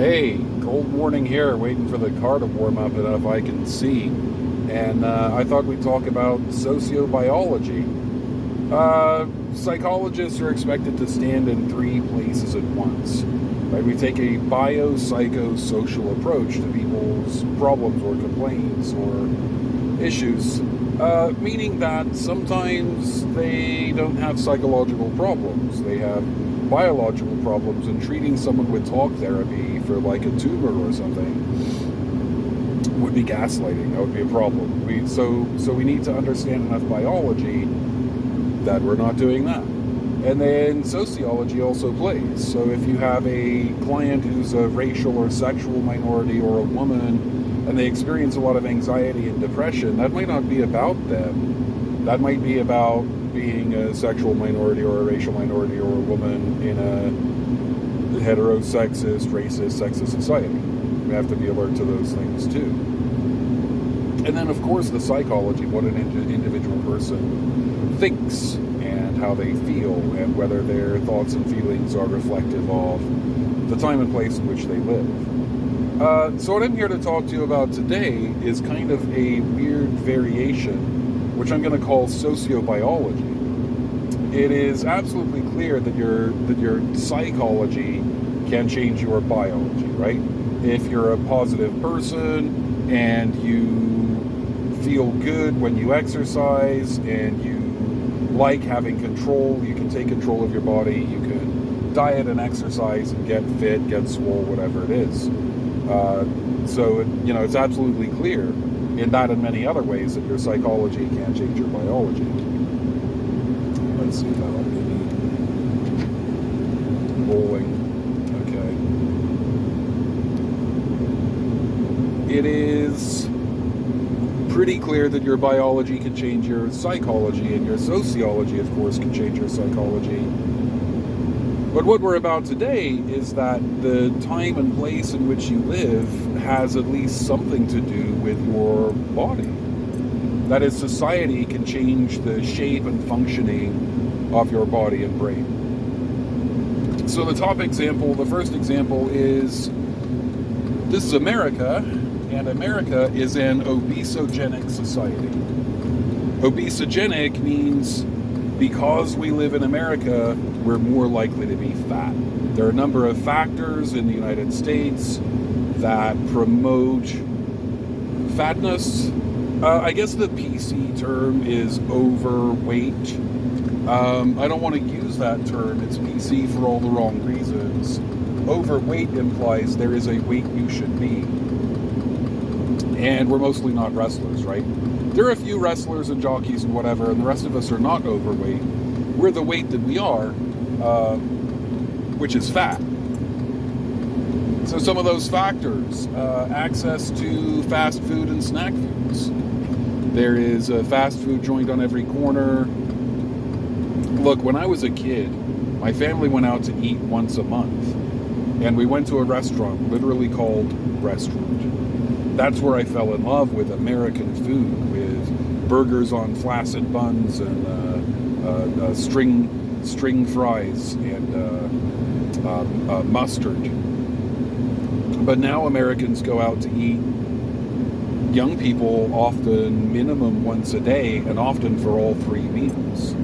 Hey, cold morning here, waiting for the car to warm up enough I can see. And I thought we'd talk about sociobiology. Psychologists are expected to stand in three places at once. Right? We take a bio-psycho-social approach to people's problems or complaints or issues, meaning that sometimes they don't have psychological problems. They have biological problems, and treating someone with talk therapy for like a tumor or something would be gaslighting. That would be a problem. So we need to understand enough biology that we're not doing that. And then sociology also plays. So if you have a client who's a racial or sexual minority or a woman and they experience a lot of anxiety and depression, that might not be about them. That might be about being a sexual minority or a racial minority or a woman in a heterosexist, racist, sexist society. We have to be alert to those things too. And then, of course, the psychology, what an individual person thinks and how they feel and whether their thoughts and feelings are reflective of the time and place in which they live. So what I'm here to talk to you about today is kind of a weird variation, which I'm going to call sociobiology. It is absolutely clear that your psychology can change your biology, right? If you're a positive person and you feel good when you exercise and you like having control, you can take control of your body, you can diet and exercise and get fit, get swole, whatever it is. It's absolutely clear in that and many other ways that your psychology can change your biology. Let's see if that'll be rolling. Okay. It is pretty clear that your biology can change your psychology, and your sociology, of course, can change your psychology. But what we're about today is that the time and place in which you live has at least something to do with your body. That is, society can change the shape and functioning of your body and brain. So the first example is, this is America, and America is an obesogenic society. Obesogenic means because we live in America, we're more likely to be fat. There are a number of factors in the United States that promote fatness. I guess the PC term is overweight. I don't want to use that term. It's PC for all the wrong reasons. Overweight implies there is a weight you should be. And we're mostly not wrestlers, right? There are a few wrestlers and jockeys and whatever, and the rest of us are not overweight. We're the weight that we are, which is fat. So some of those factors, access to fast food and snack foods. There is a fast food joint on every corner. Look, when I was a kid, my family went out to eat once a month, and we went to a restaurant literally called Restaurant. That's where I fell in love with American food, with burgers on flaccid buns and string fries and mustard. But now Americans go out to eat, young people often minimum once a day, and often for all three meals.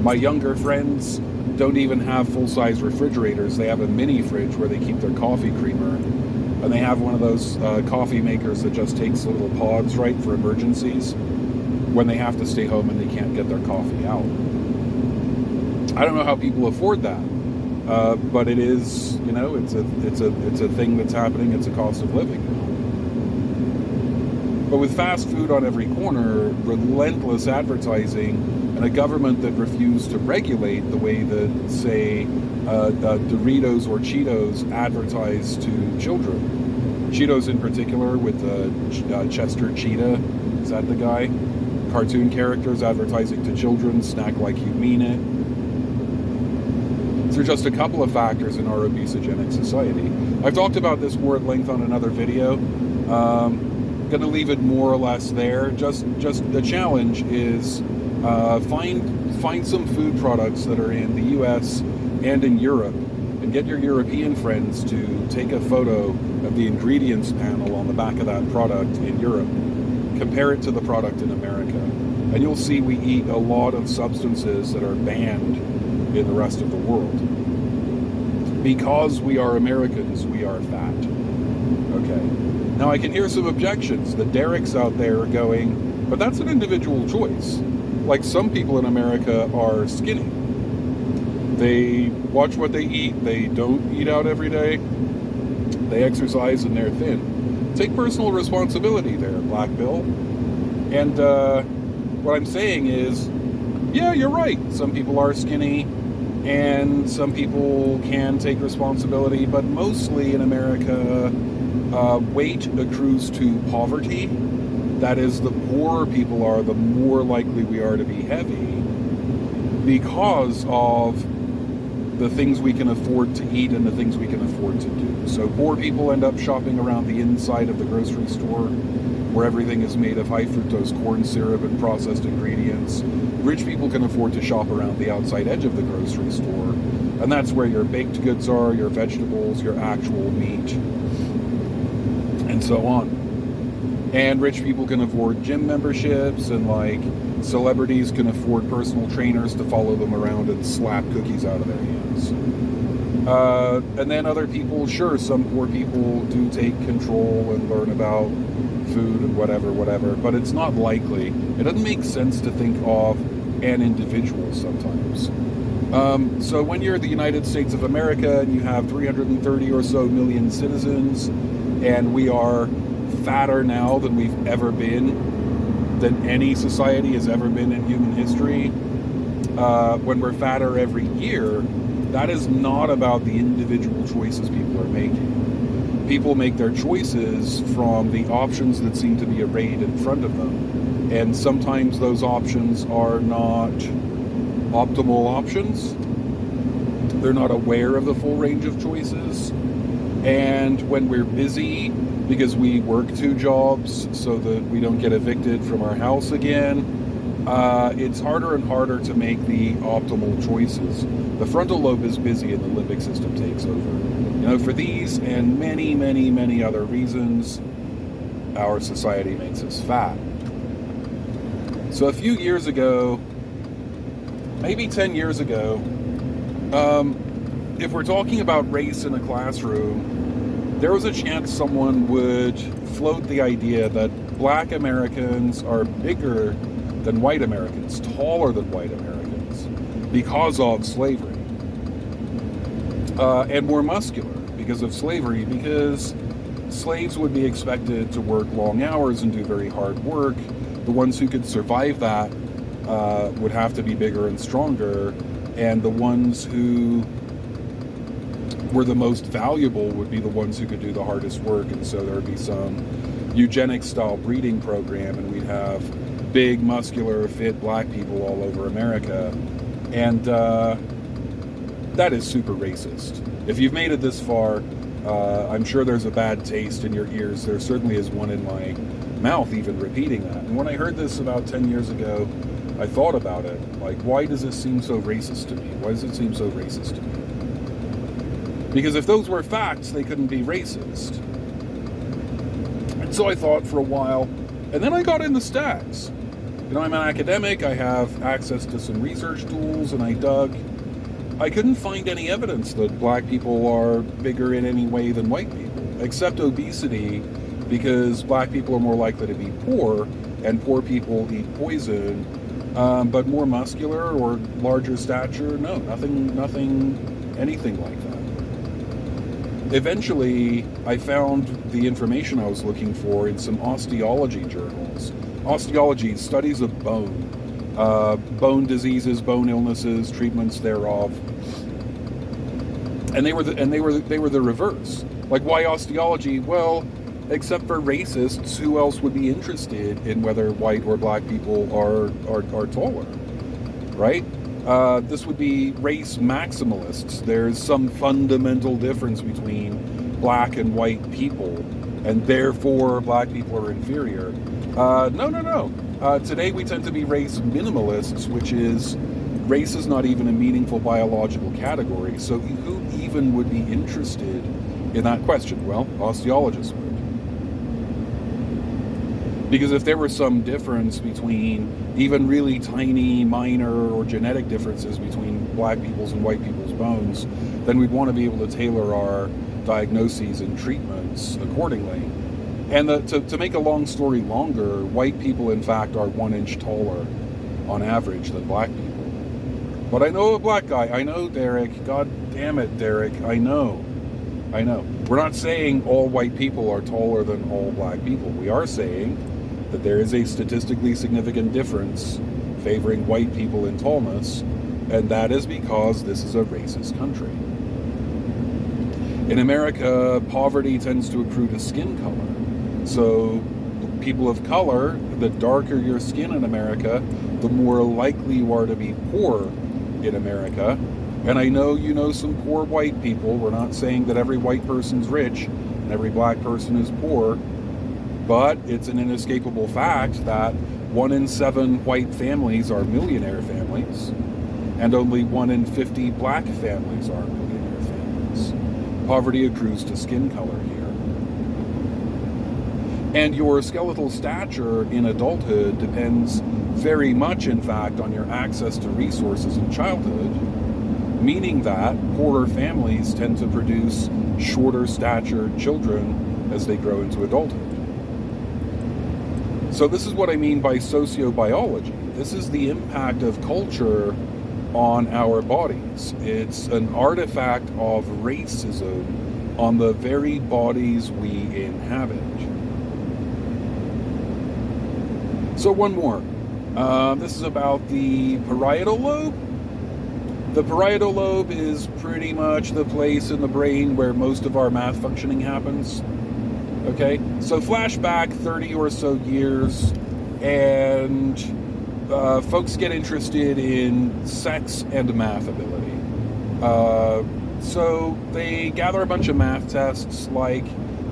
My younger friends don't even have full-size refrigerators. They have a mini fridge where they keep their coffee creamer. And they have one of those coffee makers that just takes little pods, right, for emergencies when they have to stay home and they can't get their coffee out. I don't know how people afford that, but it is, it's a thing that's happening. It's a cost of living now. But with fast food on every corner, relentless advertising, and a government that refused to regulate the way that, say, Doritos or Cheetos advertise to children. Cheetos in particular, with Chester Cheetah, is that the guy? Cartoon characters advertising to children, snack like you mean it. These are just a couple of factors in our obesogenic society. I've talked about this more at length on another video. Going to leave it more or less there. Just the challenge is find some food products that are in the US and in Europe and get your European friends to take a photo of the ingredients panel on the back of that product in Europe. Compare it to the product in America. And you'll see we eat a lot of substances that are banned in the rest of the world. Because we are Americans, we are fat. Okay. Now I can hear some objections. The Derek's out there going, but that's an individual choice. Like some people in America are skinny. They watch what they eat. They don't eat out every day. They exercise and they're thin. Take personal responsibility there, Black Bill. And what I'm saying is, yeah, you're right. Some people are skinny and some people can take responsibility, but mostly in America, weight accrues to poverty. That is, the poorer people are, the more likely we are to be heavy because of the things we can afford to eat and the things we can afford to do. So poor people end up shopping around the inside of the grocery store where everything is made of high fructose corn syrup and processed ingredients. Rich people can afford to shop around the outside edge of the grocery store, and that's where your baked goods are, your vegetables, your actual meat, and so on. And rich people can afford gym memberships, and like celebrities can afford personal trainers to follow them around and slap cookies out of their hands. And then other people, sure, some poor people do take control and learn about food and whatever, but it's not likely. It doesn't make sense to think of an individual sometimes. So when you're the United States of America and you have 330 or so million citizens, and we are fatter now than we've ever been, than any society has ever been in human history, when we're fatter every year, that is not about the individual choices people are making. People make their choices from the options that seem to be arrayed in front of them. And sometimes those options are not optimal options. They're not aware of the full range of choices. And when we're busy, because we work 2 jobs so that we don't get evicted from our house again, it's harder and harder to make the optimal choices. The frontal lobe is busy and the limbic system takes over. You know, for these and many, many, many other reasons, our society makes us fat. So a few years ago, maybe 10 years ago, if we're talking about race in a classroom, there was a chance someone would float the idea that Black Americans are bigger than white Americans, taller than white Americans, because of slavery. And more muscular because of slavery, because slaves would be expected to work long hours and do very hard work. The ones who could survive that would have to be bigger and stronger, and the ones who were the most valuable would be the ones who could do the hardest work. And so there would be some eugenics style breeding program, and we'd have big, muscular, fit Black people all over America. And that is super racist. If you've made it this far, I'm sure there's a bad taste in your ears. There certainly is one in my mouth even repeating that. And when I heard this about 10 years ago, I thought about it. Like, why does this seem so racist to me? Why does it seem so racist to me? Because if those were facts, they couldn't be racist. And so I thought for a while, and then I got into stats. You know, I'm an academic, I have access to some research tools, and I dug. I couldn't find any evidence that Black people are bigger in any way than white people, except obesity, because Black people are more likely to be poor, and poor people eat poison, but more muscular or larger stature, no, nothing, anything like that. Eventually, I found the information I was looking for in some osteology journals. Osteology, studies of bone diseases, bone illnesses, treatments thereof, and they were the reverse. Like, why osteology? Well, except for racists, who else would be interested in whether white or Black people are taller, right? This would be race maximalists. There's some fundamental difference between Black and white people, and therefore Black people are inferior. No. Today we tend to be race minimalists, which is race is not even a meaningful biological category, so who even would be interested in that question? Well, osteologists would. Because if there were some difference between even really tiny, minor, or genetic differences between black people's and white people's bones, then we'd want to be able to tailor our diagnoses and treatments accordingly. And to make a long story longer, white people, in fact, are 1 inch taller on average than black people. But I know a black guy. I know, Derek. God damn it, Derek. I know. We're not saying all white people are taller than all black people. We are saying that there is a statistically significant difference favoring white people in tallness, and that is because this is a racist country. In America, poverty tends to accrue to skin color. So people of color, the darker your skin in America, the more likely you are to be poor in America. And I know you know some poor white people. We're not saying that every white person's rich and every black person is poor, but it's an inescapable fact that 1 in 7 white families are millionaire families, and only 1 in 50 black families are millionaire families. Poverty accrues to skin color here. And your skeletal stature in adulthood depends very much, in fact, on your access to resources in childhood, meaning that poorer families tend to produce shorter statured children as they grow into adulthood. So this is what I mean by sociobiology. This is the impact of culture on our bodies. It's an artifact of racism on the very bodies we inhabit. So one more. This is about the parietal lobe. The parietal lobe is pretty much the place in the brain where most of our math functioning happens. Okay, so flashback 30 or so years, and folks get interested in sex and math ability. So they gather a bunch of math tests, like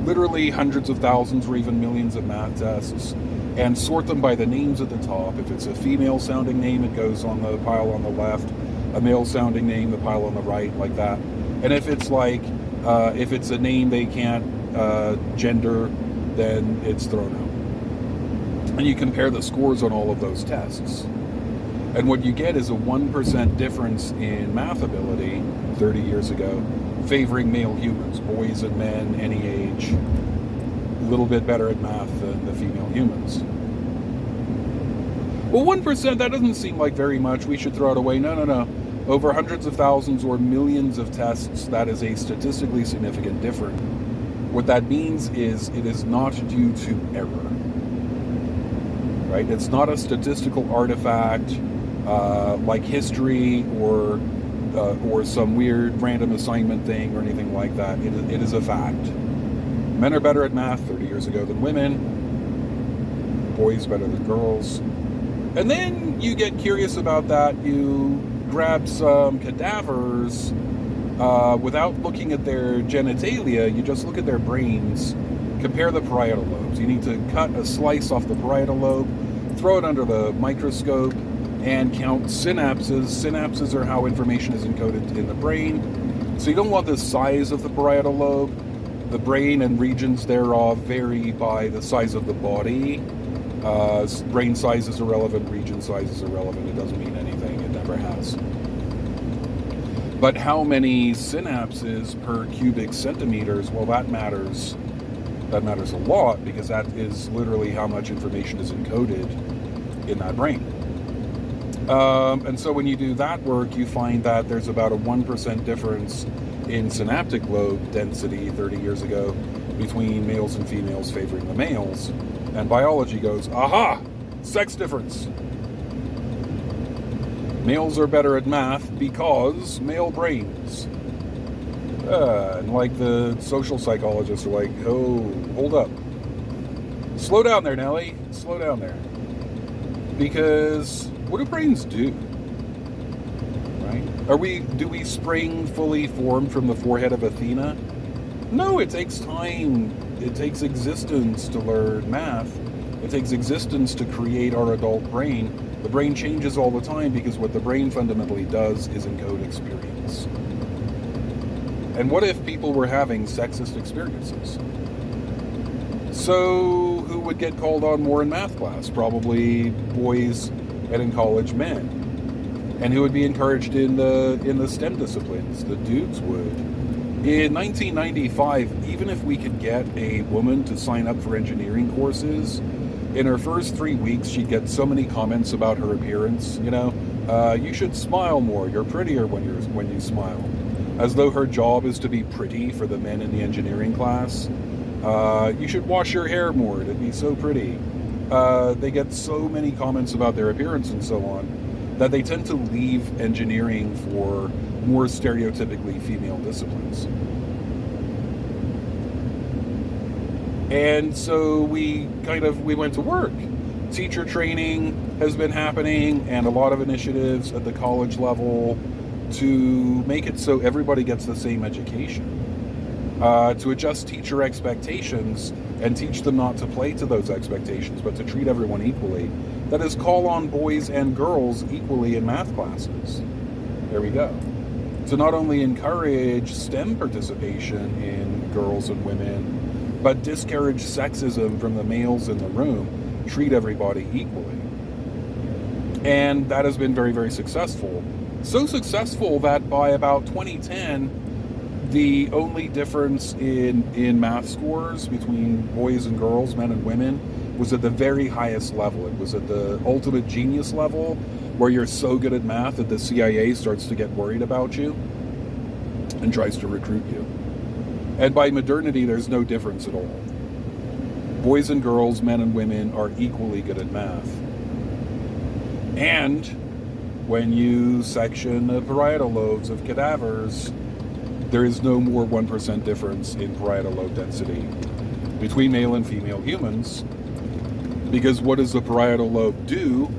literally hundreds of thousands or even millions of math tests, and sort them by the names at the top. If it's a female sounding name, it goes on the pile on the left. A male sounding name, the pile on the right, like that. And if it's like, if it's a name they can't gender, then it's thrown out. And you compare the scores on all of those tests. And what you get is a 1% difference in math ability 30 years ago, favoring male humans, boys and men, any age, a little bit better at math than the female humans. Well, 1%, that doesn't seem like very much. We should throw it away. No. Over hundreds of thousands or millions of tests, that is a statistically significant difference. What that means is it is not due to error, right? It's not a statistical artifact like history or some weird random assignment thing or anything like that. It is a fact. Men are better at math 30 years ago than women. Boys better than girls. And then you get curious about that. You grab some cadavers without looking at their genitalia. You just look at their brains. Compare the parietal lobes. You need to cut a slice off the parietal lobe, throw it under the microscope, and count synapses. Synapses are how information is encoded in the brain. So you don't want the size of the parietal lobe. The brain and regions thereof vary by the size of the body. Brain size is irrelevant, region size is irrelevant. It doesn't mean anything. It never has. But how many synapses per cubic centimeters? Well, that matters. That matters a lot, because that is literally how much information is encoded in that brain. And so when you do that work, you find that there's about a 1% difference in synaptic lobe density 30 years ago between males and females, favoring the males. And biology goes, aha, sex difference. Males are better at math because male brains. And like the social psychologists are like, oh, hold up. Slow down there, Nelly. Slow down there. Because what do brains do? Right? Do we spring fully formed from the forehead of Athena? No, it takes time. It takes existence to learn math. It takes existence to create our adult brain. The brain changes all the time because what the brain fundamentally does is encode experience. And what if people were having sexist experiences? So who would get called on more in math class? Probably boys, and in college, men. And who would be encouraged in the STEM disciplines? The dudes would. In 1995, even if we could get a woman to sign up for engineering courses, in her first 3 weeks, she'd get so many comments about her appearance. You should smile more. You're prettier when you smile. As though her job is to be pretty for the men in the engineering class. You should wash your hair more. It'd be so pretty. They get so many comments about their appearance and so on that they tend to leave engineering for more stereotypically female disciplines. And so we went to work. Teacher training has been happening, and a lot of initiatives at the college level to make it so everybody gets the same education. To adjust teacher expectations and teach them not to play to those expectations, but to treat everyone equally. That is, call on boys and girls equally in math classes. There we go. To not only encourage STEM participation in girls and women, but discourage sexism from the males in the room, treat everybody equally. And that has been very, very successful. So successful that by about 2010, the only difference in math scores between boys and girls, men and women, was at the very highest level. It was at the ultimate genius level, where you're so good at math that the CIA starts to get worried about you and tries to recruit you. And by modernity, there's no difference at all. Boys and girls, men and women, are equally good at math. And when you section the parietal lobes of cadavers, there is no more 1% difference in parietal lobe density between male and female humans, because what does the parietal lobe do?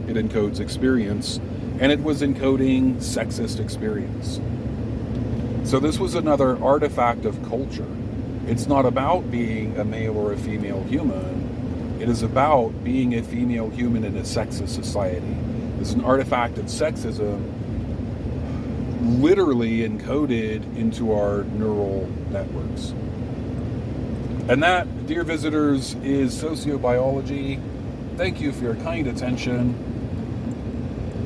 It encodes experience, and it was encoding sexist experience. So this was another artifact of culture. It's not about being a male or a female human. It is about being a female human in a sexist society. It's an artifact of sexism literally encoded into our neural networks. And that, dear visitors, is SocioBiology. Thank you for your kind attention.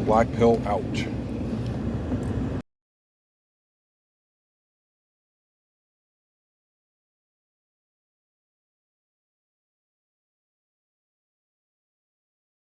Black Pill out.